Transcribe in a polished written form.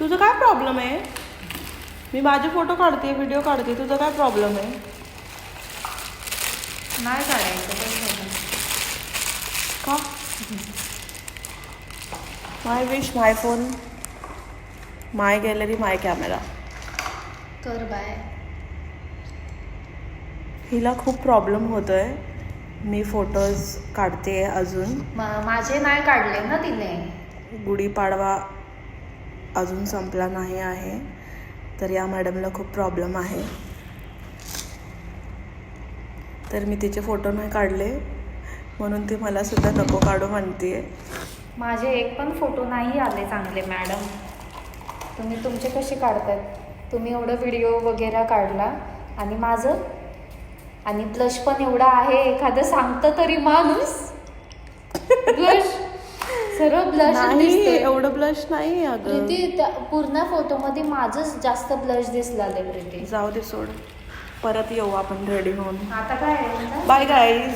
तुझं काय प्रॉब्लेम आहे? मी माझे फोटो काढते, व्हिडिओ काढते, तुझा काय प्रॉब्लेम आहे? नाही काढायचं पण का? माय विश, माय फोन, माय गॅलरी, माय कॅमेरा. कर बाय. हिला खूप प्रॉब्लेम होतोय. मी फोटोज काढते अजून. माझे नाही काढले ना तिने. गुढीपाडवा अजून संपला नाही आहे, तर या मॅडमला खूप प्रॉब्लेम आहे. तर मी तिचे फोटो नाही काढले, म्हणून ती मला सुद्धा नको काढू म्हणते. माझे एक पण फोटो नाही आले चांगले मॅडम. तुम्ही तुमचे कसे काढतात? तुम्ही एवढं व्हिडिओ वगैरे काढला आणि माझं, आणि ब्लश पण एवढा आहे. एखादं सांगतं तरी माणूस. ब्लश सर्व ब्लश नाही, एवढं ब्लश नाही अगं. प्रीती, त्या पूर्ण फोटोमध्ये माझंच जास्त ब्लश दिसलाय प्रीती. जाऊ दे, सोड. परत येऊ आपण रेडी होऊन. आता काय आहे? Bye guys.